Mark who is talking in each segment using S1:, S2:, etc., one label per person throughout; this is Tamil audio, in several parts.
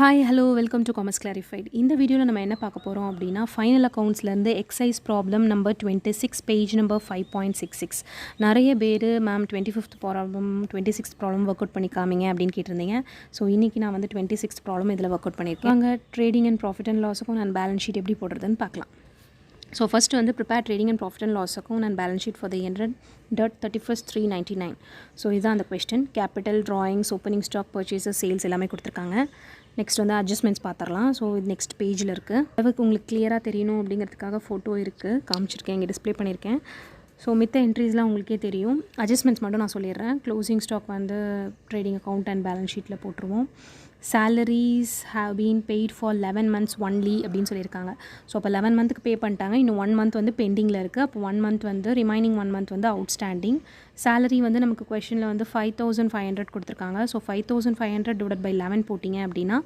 S1: Hi, hello, welcome to Commerce Clarified. இந்த வீடியோவில் நம்ம என்ன பார்க்க போகிறோம் அப்படின்னா ஃபைனல் அக்கௌண்ட்ஸ்லேருந்து excise problem number 26 page number 5.66 நிறைய பேர் ma'am 25th problem 26th problem work out பண்ணி காமிங்க அப்படின்னு கேட்டிருந்தீங்க. ஸோ இன்றைக்கி நான் வந்து 26th ப்ராப்ளம் இதில் ஒர்க் அவுட் பண்ணியிருக்கேன். அங்கே ட்ரேடிங் அண்ட் ப்ராஃபிட் அண்ட் லாஸுக்கும் நான் பேலன்ஸ் ஷீட் எப்படி போடுறதுன்னு பார்க்கலாம். So first வந்து prepare trading and profit and loss account and balance sheet for the year ended 31/3/99. So இதுதான் அந்த question. Capital, drawings, opening stock, purchases, sales எல்லாமே கொடுத்துருக்காங்க. நெக்ஸ்ட் வந்து அட்ஜஸ்ட்மெண்ட்ஸ் பார்த்துடலாம். ஸோ இது நெக்ஸ்ட் பேஜில் இருக்குது. அளவுக்கு உங்களுக்கு கிளியராக தெரியணும் அப்படிங்கிறதுக்காக ஃபோட்டோ இருக்குது, காமிச்சிருக்கேன், இங்கே டிஸ்பிளே பண்ணியிருக்கேன். ஸோ மித்த என்ட்ரிஸ்லாம் உங்களுக்கே தெரியும். அட்ஜஸ்ட்மெண்ட்ஸ் மட்டும் நான் சொல்லிடுறேன். க்ளோசிங் ஸ்டாக் வந்து ட்ரேடிங் அக்கௌண்ட் அண்ட் பேலன்ஸ் ஷீட்டில் போட்டுருவோம். salaries have been paid for 11 months only அப்படின்னு சொல்லியிருக்காங்க. ஸோ அப்போ 11 மந்த்துக்கு பே பண்ணிட்டாங்க, இன்னும் 1 மந்த் வந்து பெண்டிங்கில் இருக்குது. அப்போ 1 மந்த் வந்து ரிமைனிங் 1 மந்த் வந்து அவுட்ஸ்டாண்டிங். சேலரி வந்து நமக்கு கொஷனில் வந்து 5,500 கொடுத்துருக்காங்க. ஸோ 5,500 டிவைட் பை 11 போட்டிங்க அப்படின்னா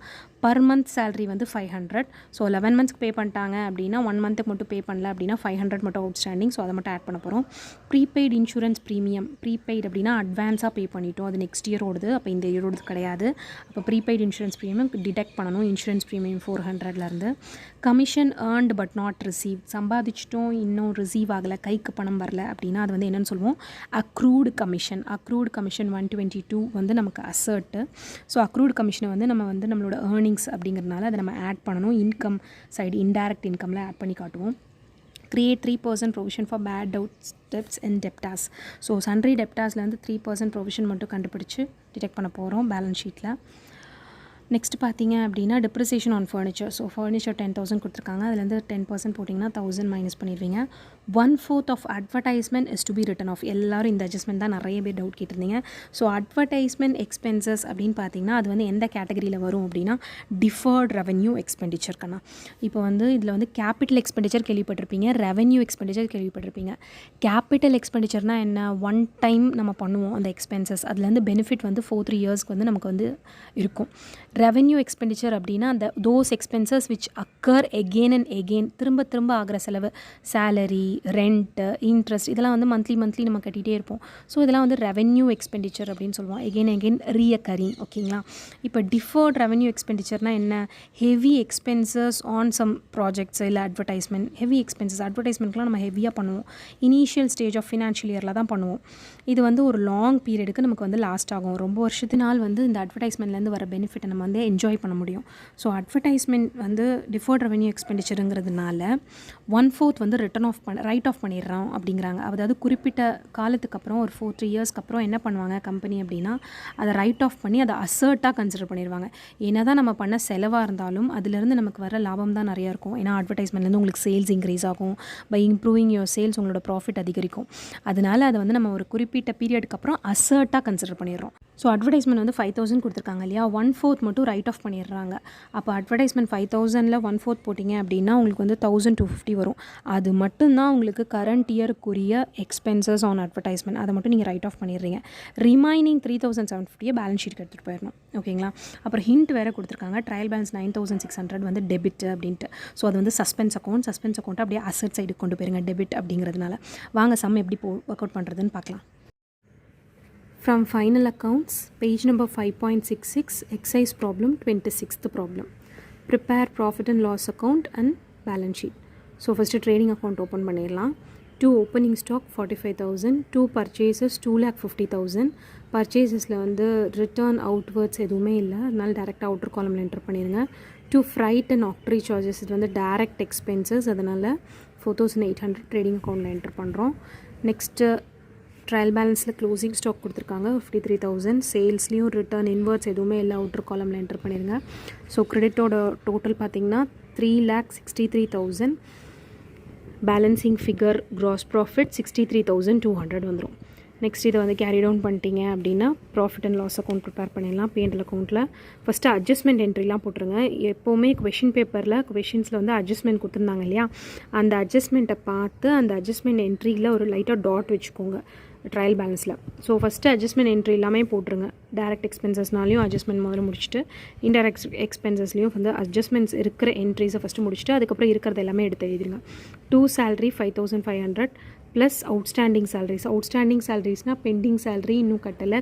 S1: பர் மந்த் சேலரி வந்து 500. ஸோ 11 மந்த்ஸ்க்கு பே பண்ணிட்டாங்க அப்படின்னா 1 மந்த்துக்கு மட்டும் பே பண்ணல அப்படின்னா 500 மட்டும் அவுட்ஸ்டாண்டிங். ஸோ அதை மட்டும் ஆட் பண்ண போகிறோம். ப்ரீபெய்டு இன்சூரன்ஸ் ப்ரீமியம், ப்ரீபெய்டு அப்படின்னா அட்வான்ஸாக பே பண்ணிட்டோம், அது நெக்ஸ்ட் இயர் ஓடுது, அப்போ இந்த இயர் ஓடுது கிடையாது. அப்போ ப்ரீபெய்டு இன்சூரன்ஸ் ப்ரீமியம் டிடெக்ட் பண்ணணும். இன்சூரன்ஸ் ப்ரீமியம் 400லேருந்து. Commission earned but not receive, சம்பாதிச்சிட்டோம் இன்னும் ரிசீவ் ஆகலை, கைக்கு பணம் வரல அப்படின்னா அது வந்து என்னென்னு சொல்லுவோம், அக்ரூடு கமிஷன். அக்ரூடு கமிஷன் 122 வந்து நமக்கு அசர்ட்டு. ஸோ அக்ரூடு கமிஷனை வந்து நம்ம வந்து நம்மளோட ஏர்னிங்ஸ் அப்படிங்கிறதுனால அதை நம்ம ஆட் பண்ணணும். இன்கம் சைடு இன்டைரக்ட் இன்கமில் ஆட் பண்ணி காட்டுவோம். create 3% provision for bad debts and debtors. So sundry டெப்டாஸ்லேருந்து 3% ப்ரொவிஷன் மட்டும் கண்டுபிடிச்சி டிடெக்ட் பண்ண போகிறோம் பேலன்ஸ் ஷீட்டில். நெக்ஸ்ட் பார்த்தீங்க அப்படின்னா depreciation on furniture. So furniture 10,000 கொடுத்துருக்காங்க, அதுலேருந்து 10% போட்டிங்கன்னா 1,000 மைனஸ் பண்ணிடுவீங்க. 1/4 of advertisement is to be written off. எல்லோரும் இந்த அட்ஜஸ்ட்மெண்ட் தான் நிறைய பேர் டவுட் கேட்டிருந்தீங்க. ஸோ அட்வர்டைஸ்மெண்ட் எக்ஸ்பென்சஸ் அப்படின்னு பார்த்தீங்கன்னா அது வந்து எந்த கேட்டகரியில் வரும் அப்படின்னா டிஃபர்ட் ரெவன்யூ எக்ஸ்பெண்டிச்சர்க்கண்ணா. இப்போ வந்து இதில் வந்து கேபிட்டல் எக்ஸ்பெண்டிச்சர் கேள்விப்பட்டிருப்பீங்க, ரெவன்யூ எக்ஸ்பெண்டிச்சர் கேள்விப்பட்டிருப்பீங்க. கேபிட்டல் எக்ஸ்பெண்டிச்சர்னால் என்ன, ஒன் டைம் நம்ம பண்ணுவோம் அந்த எக்ஸ்பென்சஸ், அதுலேருந்து பெனிஃபிட் வந்து 4-3 இயர்ஸ்க்கு வந்து நமக்கு வந்து இருக்கும். ரெவென்யூ எக்ஸ்பெண்டிச்சர் அப்படின்னா அந்த those expenses which occur again and again, திரும்ப திரும்ப ஆகிற செலவு, சேலரி, ரெண்ட்டு, இன்ட்ரெஸ்ட், இதெல்லாம் வந்து மந்த்லி நம்ம கட்டிகிட்டே இருப்போம். ஸோ இதெல்லாம் வந்து ரெவென்யூ எக்ஸ்பெண்டிச்சர் அப்படின்னு சொல்லுவோம். Again recurring. ஓகேங்களா. இப்போ டிஃபர்ட் ரெவென்யூ எக்ஸ்பெண்டிச்சர்னால் என்ன, heavy expenses on some projects இல்லை அட்வர்டைஸ்மெண்ட். ஹெவி எக்ஸ்பென்சஸ் அட்வர்டைஸ்மெண்ட்லாம் நம்ம ஹெவியாக பண்ணுவோம், இனிஷியல் ஸ்டேஜ் ஆஃப் ஃபினான்ஷியல் இயரில் தான் பண்ணுவோம். இது வந்து ஒரு லாங் பீரியடுக்கு நமக்கு வந்து லாஸ்ட் ஆகும். ரொம்ப வருஷத்தினால் வந்து இந்த அட்வர்டைஸ்மெண்ட்லேருந்து வர பெனிஃபிட்டை நம்ம வந்து என்ஜாய் பண்ண முடியும். ஸோ அட்வர்டைஸ்மெண்ட் வந்து டிஃபர்ட் ரெவென்யூ எக்ஸ்பெண்டிச்சருங்கிறதுனால 1/4 வந்து ரைட் ஆஃப் பண்ணிடுறோம் அப்படிங்கிறாங்க. அதாவது குறிப்பிட்ட காலத்துக்கு அப்புறம் ஒரு 4-3 இயர்ஸ்க்கு அப்புறம் என்ன பண்ணுவாங்க கம்பெனி அப்படின்னா அதை ரைட் ஆஃப் பண்ணி அதை அசர்ட்டாக கன்சிடர் பண்ணிடுவாங்க. ஏன்னா தான் நம்ம பண்ண செலவாக இருந்தாலும் அதுலேருந்து நமக்கு வர லாபம் தான் நிறையா இருக்கும். ஏன்னா அட்வர்டைஸ்மெண்ட்லேருந்து உங்களுக்கு சேல்ஸ் இன்க்ரீஸ் ஆகும், பை இம்ப்ரூவிங் யுவர் சேல்ஸ் உங்களோட ப்ராஃபிட் அதிகரிக்கும். அதனால அதை வந்து நம்ம ஒரு குறிப்பிட்ட பீரியடுக்கு அப்புறம் அசர்ட்டாக கன்சிடர் பண்ணிடுறோம். ஸோ அட்வர்டைஸ்மெண்ட் வந்து 5,000 கொடுத்துருக்காங்க இல்லையா, 1/4 மட்டும் ரைட் ஆஃப் பண்ணிடுறாங்க. அப்போ அட்வர்டைஸ்மெண்ட் 5,000ல் 1/4 போட்டிங்க அப்படின்னா உங்களுக்கு வந்து 1,250 வரும். அது மட்டும்தான் உங்களுக்கு கரண்ட் இயருக்குரிய எக்ஸ்பென்சஸ் ஆன் அட்வர்டைஸ்மெண்ட், அதை மட்டும் நீங்கள் ரைட் ஆஃப் பண்ணிடுறீங்க. ரிமைனிங் 3,750 பேலன்ஸ் ஷீட்டுக்கு எடுத்துகிட்டு போயிடணும். ஓகேங்களா. அப்புறம் ஹிண்ட் வேறு கொடுத்துருக்காங்க, ட்ரையல் பேலன்ஸ் 9,600 வந்து டெபிட் அப்படின்ட்டு. ஸோ அது வந்து சஸ்பென்ஸ் அக்கௌண்ட் அப்படியே அசட் சைடுக்கு கொண்டு போயிருங்க டெபிட் அப்படிங்கிறதுனால. வாங்க சம் எப்படி ஒர்க் அவுட் பண்ணுறதுன்னு பார்க்கலாம். From final accounts, page number 5.66, exercise problem 26th problem. Prepare profit and loss account and balance sheet. So first trading account open பண்ணிடலாம். 2 opening stock 45,000, 2 purchases 2,50,000. பர்ச்சேஸஸில் வந்து ரிட்டர்ன் அவுட்வர்ட்ஸ் எதுவுமே இல்லை, அதனால டேரெக்டாக அவுட்டர் காலமில் என்டர் பண்ணிடுங்க. 2 freight and octroi charges, இது வந்து டைரக்ட் எக்ஸ்பென்சஸ், அதனால் 4,800 ட்ரேடிங் அக்கௌண்ட்டில் என்டர் பண்ணுறோம். நெக்ஸ்ட்டு ட்ரையல் பேலன்ஸில் க்ளோசிங் ஸ்டாக் கொடுத்துருக்காங்க 53,000. சேல்ஸ்லேயும் ரிட்டர்ன் இன்வர்ட்ஸ் எதுவுமே இல்லை, அவுட்டர் காலமில் என்டர் பண்ணிடுங்க. ஸோ கிரெடிட்டோட டோட்டல் பார்த்திங்கன்னா 3,63,000. பேலன்சிங் ஃபிகர் க்ராஸ் ப்ராஃபிட் 63,200 வந்துடும். நெக்ஸ்ட் இதை வந்து கேரி டவுன் பண்ணிட்டீங்க அப்படின்னா profit and loss account prepare பண்ணிடலாம். P&L அக்கௌண்ட்டில் ஃபஸ்ட்டு அட்ஜஸ்ட்மெண்ட் என்ட்ரிலாம் போட்டுருங்க. எப்போவுமே கொஷின் பேப்பரில் கொஷின்ஸில் வந்து அட்ஜஸ்ட்மெண்ட் கொடுத்துருந்தாங்க இல்லையா, அந்த அட்ஜஸ்ட்மெண்ட்டை பார்த்து அந்த அட்ஜஸ்ட்மெண்ட் என்ட்ரியில் ஒரு லைட்டாக டாட் வச்சுக்கோங்க ட்ரையல் பேலன்ஸில். ஸோ ஃபஸ்ட்டு அட்ஜஸ்ட்மெண்ட் என்ட்ரி எல்லாமே போட்டுருங்க. டைரக்ட் எக்ஸ்பென்சஸ்னாலையும் அட்ஜஸ்ட்மெண்ட் முதல்ல முடிச்சுட்டு, இன்டைரக்ட் எக்ஸ்பென்சஸ்லையும் வந்து அட்ஜஸ்ட்மெண்ட்ஸ் இருக்கிற என்ட்ரிஸை ஃபஸ்ட்டு முடிச்சுட்டு அதுக்கப்புறம் இருக்கிறது எல்லாமே எடுத்து எழுதிடுங்க. 2 salary 5,500, ப்ளஸ் அவுட்ஸ்டாண்டிங் சேலரிஸ்னால் பெண்டிங் சேலரி இன்னும்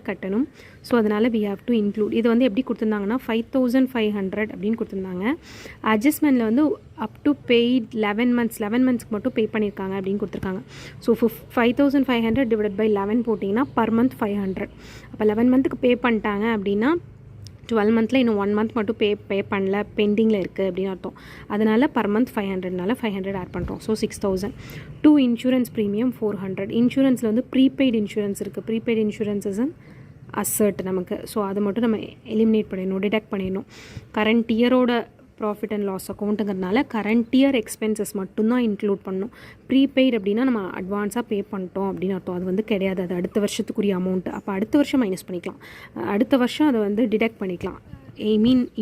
S1: கட்டணும். ஸோ அதனால் we have to include. இது வந்து எப்படி கொடுத்துருந்தாங்கன்னா 5500 அப்படின்னு கொடுத்துருந்தாங்க. அட்ஜஸ்ட்மெண்ட்டில் வந்து அப் டு பெய்ட் 11 மந்த்ஸ்க்கு மட்டும் பே பண்ணியிருக்காங்க அப்படின்னு கொடுத்துருக்காங்க. ஸோ 5500 டிவைட் பை 11 போட்டிங்கன்னா பர் மந்த் 500. அப்போ 11 மந்த்துக்கு பே பண்ணிட்டாங்க அப்படின்னா 12 மந்த்தில் இன்னும் 1 மந்த் மட்டும் பே பண்ணல, பெண்டிங்கில் இருக்குது அப்படின்னு அர்த்தம். அதனால் பர் மந்த் 500னால 500 ஆட் பண்ணுறோம். ஸோ 6000. 2 insurance premium 400. இன்சூரன்ஸில் வந்து ப்ரீபெய்டு இன்சூரன்ஸ் இருக்குது. Prepaid insurance is an asset நமக்கு. ஸோ அதை மட்டும் நம்ம எலிமினேட் பண்ணிடணும், டிடெக்ட் பண்ணிடணும். கரண்ட் இயரோட ப்ராஃபிட் அண்ட் லாஸ் அக்கௌண்ட்டுங்கிறதுனால கரண்ட் இயர் எக்ஸ்பென்சஸ் மட்டும்தான் இன்க்ளூட் பண்ணணும். ப்ரீபெய்ட் அப்படின்னா நம்ம அட்வான்ஸாக பே பண்ணிட்டோம் அப்படின்னு அர்த்தம். அது வந்து கிடையாது, அது அடுத்த வருஷத்துக்குரிய அமௌண்ட். அப்போ அடுத்த வருஷம் மைனஸ் பண்ணிக்கலாம், அடுத்த வருஷம் அதை வந்து டிடெக்ட் பண்ணிக்கலாம்,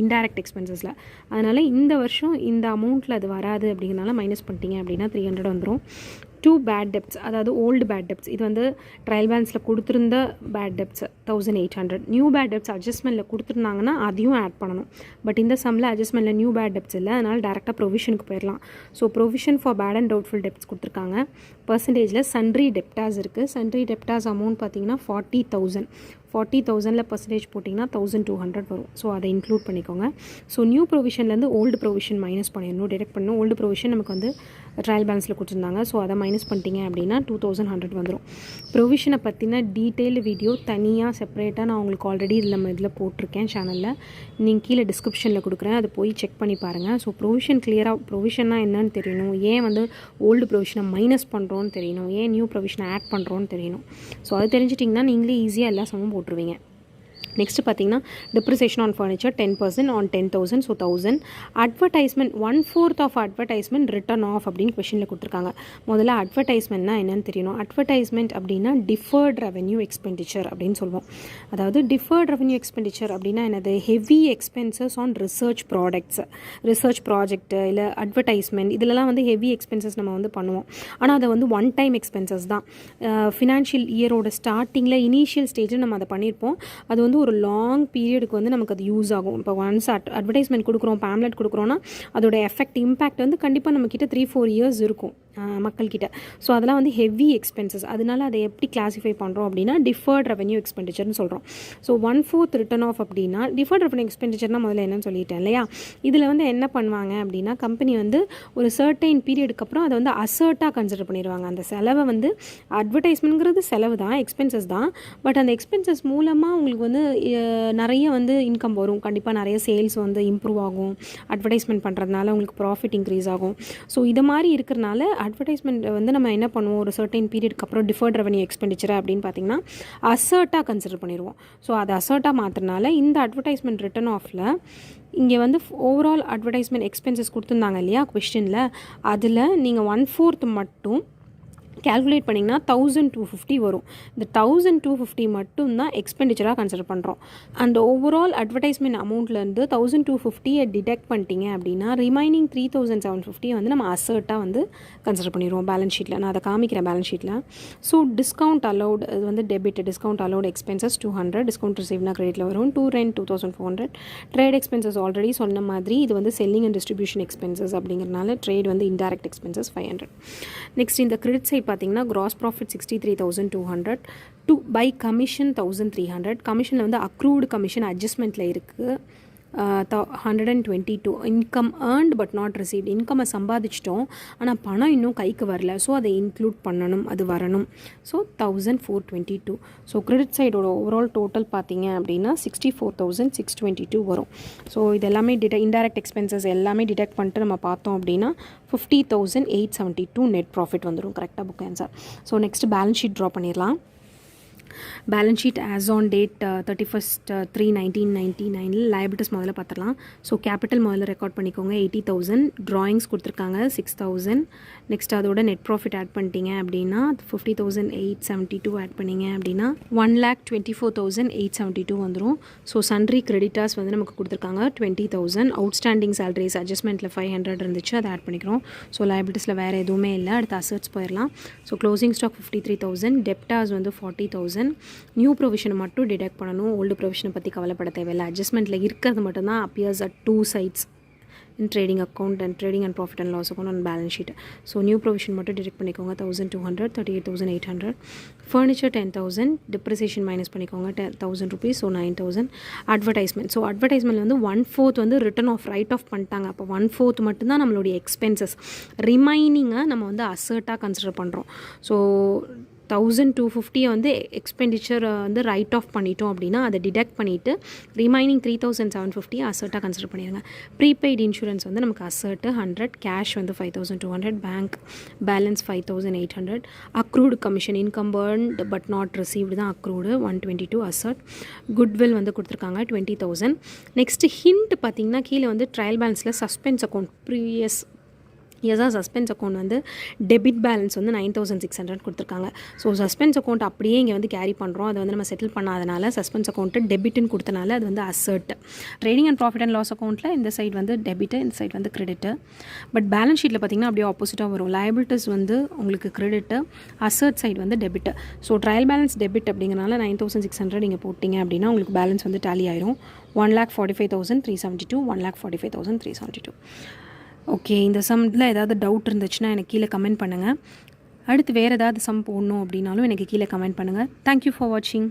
S1: இன்டைரக்ட் எக்ஸ்பென்சஸில். அதனால் இந்த வருஷம் இந்த அமௌண்ட்டில் அது வராது அப்படிங்கிறனால மைனஸ் பண்ணிட்டீங்க அப்படின்னா 300 வந்துடும். 2 பேட் டெப்ட்ஸ், அதாவது ஓல்டு பேட் டெப்ட்ஸ். இது வந்து ட்ரையல் பேலன்ஸில் கொடுத்துருந்த bad debts 1800. New bad debts அட்ஜஸ்ட்மெண்ட்டில் கொடுத்துருந்தாங்கன்னா அதையும் ஆட் பண்ணணும். பட் இந்த சம்மில் அட்ஜஸ்ட்மெண்ட்டில் நியூ பேட் டெப்ட்ஸ் இல்லை, அதனால் டேரெக்டாக ப்ரொவிஷனுக்கு போயிடலாம். So provision for bad and doubtful debts கொடுத்துருக்காங்க. பர்சன்டேஜில் சன்ட்ரி டெப்டாஸ் இருக்குது. சன்ட்ரி டெப்டாஸ் அமௌண்ட் பார்த்திங்கன்னா 40,000. 40,000ல் பர்சன்டேஜ் போட்டிங்கன்னா 1200 வரும். ஸோ அதை இன்க்ளூட் பண்ணிக்கோங்க. ஸோ நியூ ப்ரொவிஷன்லேருந்து ஓல்டு ப்ரொவிஷன் மைனஸ் பண்ணிடணும், டிடெக்ட் பண்ணணும். ஓல்டு ப்ரொவிஷன் நமக்கு வந்து ட்ரையல் பேலன்ஸில் கொடுத்துருந்தாங்க. ஸோ அதை மைனஸ் பண்ணிட்டீங்க அப்படின்னா 2100 வந்துடும். ப்ரொவிஷனை பற்றின டீட்டெயில்டு வீடியோ தனியாக செப்பரேட்டாக நான் உங்களுக்கு ஆல்ரெடி இதில் போட்டிருக்கேன் சேனலில். நீங்கள் கீழே டிஸ்கிரிப்ஷனில் கொடுக்குறேன், அதை போய் செக் பண்ணி பாருங்கள். ஸோ ப்ரொவிஷன் கிளியராக, ப்ரொவிஷன்னா என்னன்னு தெரியணும், ஏன் வந்து ஓல்டு ப்ரொவிஷனை மைனஸ் பண்ணுறோன்னு தெரியணும், ஏன் நியூ ப்ரொவிஷனை ஆட் பண்ணுறோன்னு தெரியணும். ஸோ அது தெரிஞ்சிட்டிங்கன்னா நீங்களே ஈஸியாக எல்லா சமமும் போட்டுருவீங்க. நெக்ஸ்ட்டு பார்த்தீங்கன்னா depreciation on furniture 10% on 10,000. So 1000. Advertisement 1/4 of advertisement written off அப்படின்னு கொஷனில் கொடுத்துருக்காங்க. முதல்ல அட்வர்டைஸ்மெண்ட்னா என்னென்னு தெரியணும். அட்வர்டைஸ்மெண்ட் அப்படின்னா டிஃபர்ட் ரெவென்யூ எக்ஸ்பெண்டிச்சர் அப்படின்னு சொல்லுவோம். அதாவது டிஃபர்ட் ரெவென்யூ எக்ஸ்பெண்டிச்சர் அப்படின்னா என்னது, heavy expenses on research products, research project இல்லை அட்வர்டைஸ்மெண்ட், இதிலலாம் வந்து ஹெவி எக்ஸ்பென்சஸ் நம்ம வந்து பண்ணுவோம். ஆனால் அதை வந்து ஒன் டைம் எக்ஸ்பென்சஸ் தான். ஃபினான்ஷியல் இயரோட ஸ்டார்டிங்கில் இனிஷியல் ஸ்டேஜில் நம்ம அதை பண்ணியிருப்போம். அது வந்து ஒரு லாங் பீரியடுக்கு வந்து நமக்கு அது யூஸ் ஆகும். இப்போ ஒன்ஸ் அட்வர்டைஸ்மெண்ட் கொடுக்குறோம், பேம்லெட் கொடுக்குறோன்னா அதோட எஃபெக்ட் இம்பேக்ட் வந்து கண்டிப்பாக நம்மக்கிட்ட 3-4 இயர்ஸ் இருக்கும் மக்கள்கிட்ட. ஸோ அதெல்லாம் வந்து ஹெவி எக்ஸ்பென்சஸ். அதனால அதை எப்படி கிளாஸிஃபை பண்ணுறோம் அப்படின்னா டிஃபர்ட் ரெவென்யூ எக்ஸ்பெண்டிச்சர்னு சொல்கிறோம். ஸோ 1/4 ரிட்டன் ஆஃப் அப்படின்னா டிஃபர்ட் ரெவென்யூ எக்ஸ்பெண்டிச்சர்னால் முதல்ல என்னன்னு சொல்லிட்டேன் இல்லையா. இதில் வந்து என்ன பண்ணுவாங்க அப்படின்னா கம்பெனி வந்து ஒரு சர்டைன் பீரியடுக்கு அப்புறம் அதை வந்து அசர்ட்டாக கன்சிடர் பண்ணிடுவாங்க. அந்த செலவை வந்து அட்வர்டைஸ்மெண்ட்ங்கிறது செலவு தான், எக்ஸ்பென்சஸ் தான். பட் அந்த எக்ஸ்பென்சஸ் மூலமாக உங்களுக்கு வந்து நிறைய வந்து இன்கம் வரும். கண்டிப்பாக நிறைய சேல்ஸ் வந்து இம்ப்ரூவ் ஆகும். அட்வர்டைஸ்மெண்ட் பண்ணுறதுனால உங்களுக்கு ப்ராஃபிட் இன்க்ரீஸ் ஆகும். ஸோ இது மாதிரி இருக்கிறனால அட்வர்டைஸ்மெண்ட் வந்து நம்ம என்ன பண்ணுவோம், ஒரு சர்டைன் பீரியடுக்கு அப்புறம் டிஃபர்ட் ரெவென்யூ எக்ஸ்பெண்டிச்சர் அப்படின்னு பார்த்தீங்கன்னா அசர்ட்டாக கன்சிடர் பண்ணிடுவோம். ஸோ அதை அசர்ட்டாக மாற்றுறதுனால இந்த அட்வர்டைஸ்மெண்ட் ரிட்டன் ஆஃபில் இங்கே வந்து ஓவரால் அட்வர்டைஸ்மெண்ட் எக்ஸ்பென்சஸ் கொடுத்துருந்தாங்க இல்லையா கொஸ்டினில், அதில் நீங்கள் 1/4 மட்டும் கேல்குலேட் பண்ணிங்கன்னா 1250 வரும். இந்த 1250 மட்டும்தான் எக்ஸ்பெண்டிச்சராக கன்சிடர் பண்ணுறோம். அந்த ஓவரால் அட்வர்டைஸ்மெண்ட் அமௌண்ட்லேருந்து 1250 டிடெக்ட் பண்ணிட்டீங்க அப்படின்னா ரிமைனிங் 3750 வந்து நம்ம அசர்ட்டாக வந்து கன்சிடர் பண்ணிடுவோம் பேலன்ஸ் ஷீட்டில். நான் அதை காமிக்கிறேன் பேலன்ஸ் ஷீட்டில். ஸோ டிஸ்கவுண்ட் அலௌட், இது வந்து debit. Discount allowed expenses 200. Discount ரிசீவ்னா கிரெடிட்டில் வரும். To rent 2400. Trade expenses already சொன்ன மாதிரி இது வந்து செல்லிங் அண்ட் டிஸ்ட்ரிபியூஷன் எக்ஸ்பென்சஸ் அப்படிங்கிறனால ட்ரேட் வந்து இன்டைரக்ட் எக்ஸ்பென்சஸ் 500. நெக்ஸ்ட் இந்த கிரெடிட் சைட் பார்த்தீங்கன்னா gross profit 63,200. By commission 1300. கமிஷனில் வந்து அக்ரூடு கமிஷன் அட்ஜஸ்ட்மெண்ட்டில் இருக்குது 122. Income earned but not received. இன்கம்மை சம்பாதிச்சிட்டோம் ஆனால் பணம் இன்னும் கைக்கு வரல. ஸோ அதை இன்க்ளூட் பண்ணணும், அது வரணும். ஸோ 1422. ஸோ கிரெடிட் சைடோட ஓவரால் டோட்டல் பார்த்தீங்க அப்படின்னா 64,622 வரும். ஸோ இது எல்லாமே இன்டைரக்ட் எக்ஸ்பென்சஸ் எல்லாமே டிடெக்ட் பண்ணிட்டு நம்ம பார்த்தோம் அப்படின்னா 50,872 நெட் ப்ராஃபிட் வந்துடும். கரெக்டாக book answer. So next balance sheet draw பண்ணிடலாம். Balance sheet as on date 31/3/1999 liabilities முதல்ல பார்த்துடலாம். ஸோ கேபிட்டல் முதல்ல ரெக்கார்ட் பண்ணிக்கோங்க 80,000. ட்ராயிங்ஸ் கொடுத்துருக்காங்க 6,000. நெக்ஸ்ட் அதோட நெட் ப்ராஃபிட் ஆட் பண்ணிட்டீங்க அப்படின்னா 50,872 ஆட் பண்ணிங்க அப்படின்னா 1,24,872 வந்துடும். ஸோ சன்ட்ரி கிரெடிட்டாஸ் வந்து நமக்கு கொடுத்துருக்காங்க 20,000. அவுட்ஸ்டாண்டிங் சேலரிஸ் அட்ஜஸ்ட்மெண்ட்டில் 500 இருந்துச்சு, அதை ஆட் பண்ணிக்கிறோம். ஸோ லைபிலிட்டிஸில் வேறு எதுவுமே இல்லை. அடுத்து அசட்ஸ் போயிடலாம். So closing stock 53,000. டெப்டாஸ் வந்து 40,000. நியூ ப்ரொவிஷனை மட்டும் டிடெக்ட் பண்ணணும். ஓல்டு ப்ரொவிஷனை பற்றி கவலைப்பட தேவையில்லை. அட்ஜஸ்ட்மெண்ட்டில் இருக்கிறது மட்டும்தான் appears at 2 sides. in trading account and trading and profit and loss account on balance sheet. So new provision மட்டும் டிடெக்ட் பண்ணிக்கோங்க 1200, 38,800. Furniture 10,000, depreciation minus பண்ணிக்கோங்க 10,000 rupees, so 9,000. Advertisement, so advertisement வந்து 1/4 வந்து written off, write off பண்ணிட்டாங்க. அப்போ 1/4 மட்டும்தான் நம்மளுடைய எக்ஸ்பென்சஸ், ரிமைனிங்கை நம்ம வந்து அசர்ட்டாக கன்சிடர் பண்ணுறோம். ஸோ 1,250 வந்து எக்ஸ்பெண்டிச்சர் வந்து ரைட் ஆஃப் பண்ணிட்டோம் அப்படின்னா அதை டிடெக்ட் பண்ணிவிட்டு ரிமைனிங் 3,750 அசர்ட்டாக கன்சிடர் பண்ணிடுங்க. ப்ரீபெய்டு இன்சூரன்ஸ் வந்து நமக்கு அசர்ட்டு 100, கேஷ் வந்து 5,200, bank balance 5,800, accrued commission income burnt but not received தான் அக்ரூடு 122 அசர்ட். குட்வில் வந்து கொடுத்துருக்காங்க 20,000. நெக்ஸ்ட்டு ஹிண்ட் பார்த்திங்கன்னா கீழே வந்து ட்ரையல் பேலன்ஸில் suspense account previous suspense account வந்து டெபிட் பேலன்ஸ் வந்து 9,600 கொடுத்துருக்காங்க. ஸோ சஸ்பென்ஸ் அக்கௌண்ட் அப்படியே இங்கே வந்து கேரி பண்ணுறோம், அதை வந்து நம்ம செட்டில் பண்ணாதனால சஸ்பென்ஸ் அக்கௌண்ட்டு டெபிட்னு கொடுத்தனால அது வந்து asset. Trading and profit and loss அக்கௌண்ட்டில் இந்த சைடு வந்து டெபிட்டு, இந்த சைடு வந்து கிரெடிட்டு. பட் பேலன்ஸ் ஷீட்டில் பார்த்திங்கன்னா அப்படியே ஆப்போசிட்டாக வரும். லைபிலிட்டிஸ் வந்து உங்களுக்கு கிரெடிட்டு, அசர்ட் சைடு வந்து debit. So trial balance debit அப்படிங்கிறனால 9,600 நீங்கள் போட்டிங்க அப்படின்னா உங்களுக்கு பேலன்ஸ் வந்து டேலி ஆயிரும் 1,45,372, 1,45,372. ஓகே, இந்த சம்மில் ஏதாவது டவுட் இருந்துச்சுன்னா எனக்கு கீழே கமெண்ட் பண்ணுங்கள். அடுத்து வேறு ஏதாவது சம் போடணும் அப்படின்னாலும் எனக்கு கீழே கமெண்ட் பண்ணுங்கள். தேங்க்யூ ஃபார் வாட்சிங்.